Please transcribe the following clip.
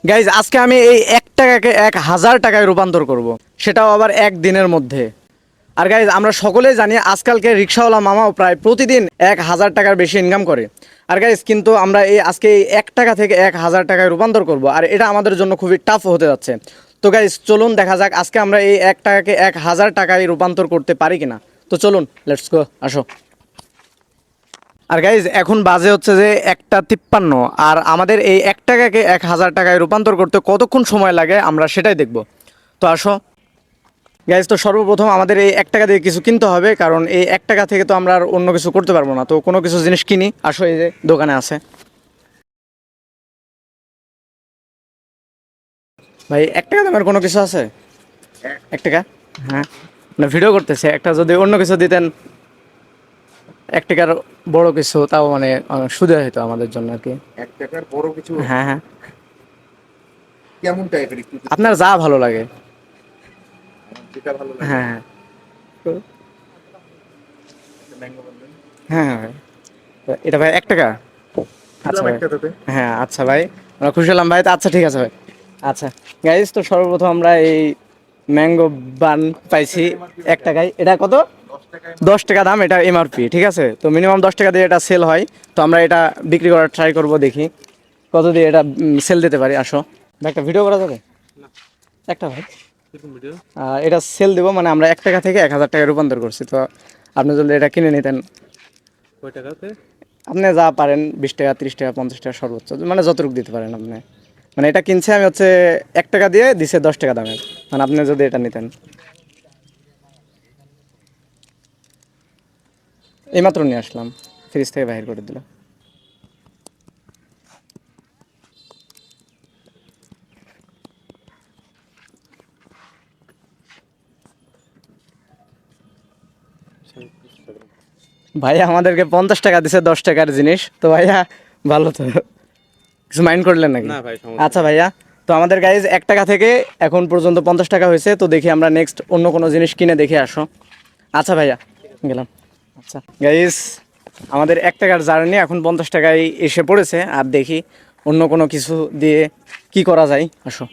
Guys আজকে আমি এই 1 টাকাকে 1000 টাকায় রূপান্তর করব, সেটাও আবার একদিনের মধ্যে। আর গাইজ আমরা সকলেই জানি আজকালকে রিক্সাওয়ালা মামাও প্রায় প্রতিদিন 1000 টাকার বেশি ইনকাম করে। আর গাইজ কিন্তু আমরা আজকে এই 1 টাকা থেকে 1000 টাকায় রূপান্তর করব, আর এটা আমাদের জন্য খুবই টাফ হতে যাচ্ছে। তো গাইজ চলুন দেখা যাক আজকে আমরা এই 1 টাকাকে 1000 টাকায় রূপান্তর করতে পারি কিনা। তো চলুন, লেটস গো, আসো। আর গাইজ এখন বাজে হচ্ছে যে 1টা 53, আর আমাদের এই 1 টাকাকে 1000 টাকায় রূপান্তর করতে কতক্ষণ সময় লাগে আমরা সেটাই দেখব। তো আসো গাইজ, তো সর্বপ্রথম আমাদের এই 1 টাকা দিয়ে কিছু কিনতে হবে, কারণ এই 1 টাকা থেকে তো আমরা আর অন্য কিছু করতে পারবো না। তো কোনো কিছু জিনিস কিনি, আসো এই যে দোকানে আছে। ভাই 1 টাকা দামের কোনো কিছু আছে? 1 টাকা? হ্যাঁ, না ভিডিও করতেছে, একটা যদি অন্য কিছু দিতেন, 1 টাকার বড় কিছু, তাও মানে সুবিধা হতো আমাদের জন্য আর কি। 1 টাকার বড় কিছু হ্যাঁ হ্যাঁ, কেমন টাইপের একটু যদি আপনার যা ভালো লাগে। আমার যেটা ভালো লাগে। হ্যাঁ হ্যাঁ ম্যাঙ্গো বলবেন হ্যাঁ হ্যাঁ ভাই। তো এটা ভাই 1 টাকা? আচ্ছা দিলাম ভাই, একটা তাতে। হ্যাঁ আচ্ছা ভাই, আমরা খুশি হলাম ভাই। তো আচ্ছা ঠিক আছে ভাই। আচ্ছা গাইজ, তো সর্বপ্রথম আমরা এই ম্যাঙ্গো বান পাইছি 1 টাকায়। এটা কত? 10 টাকায় 10 টাকা দাম, এটা এমআরপি, ঠিক আছে। তো মিনিমাম 10 টাকা দিয়ে এটা সেল হয়। তো আমরা এটা বিক্রি করার ট্রাই করব, দেখি কত দিয়ে এটা সেল দিতে পারি। আসো ভাই, একটা ভিডিও করা যাবে? একটা ভাই, ভিডিও এটা সেল দেবো, মানে আমরা 1 টাকা থেকে 1000 টাকায় রূপান্তর করছি। তো আপনি যদি এটা কিনে নিতেন, কয় টাকাতে? আপনি যা পারেন, 20 টাকা 30 টাকা 50 টাকা সর্বোচ্চ, মানে যতটুকু দিতে পারেন আপনি। মানে এটা কিনছে আমি হচ্ছে 1 টাকা দিয়ে, দিছে 10 টাকা দামের, মানে আপনি যদি এটা নিতেন। এইমাত্র নিয়ে আসলাম, ফ্রিজ থেকে বাহির করে দিল। ভাইয়া আমাদেরকে 50 টাকা দিছে 10 টাকার জিনিস। তো ভাইয়া ভালো তো, কিছু মাইন্ড করলেন নাকি? না ভাই, সমস্যা আচ্ছা নেই। ভাইয়া, তো আমাদের গাইজ 1 টাকা থেকে এখন পর্যন্ত 50 টাকা হয়েছে। তো দেখি আমরা নেক্সট অন্য কোনো জিনিস কিনে দেখে আসো। আচ্ছা ভাইয়া, গেলাম। আচ্ছা গাইজ, আমাদের 1 টাকার জার্নি এখন 50 টাকায় এসে পড়েছে, আর দেখি অন্য কোনো কিছু দিয়ে কি করা যায়। আসো।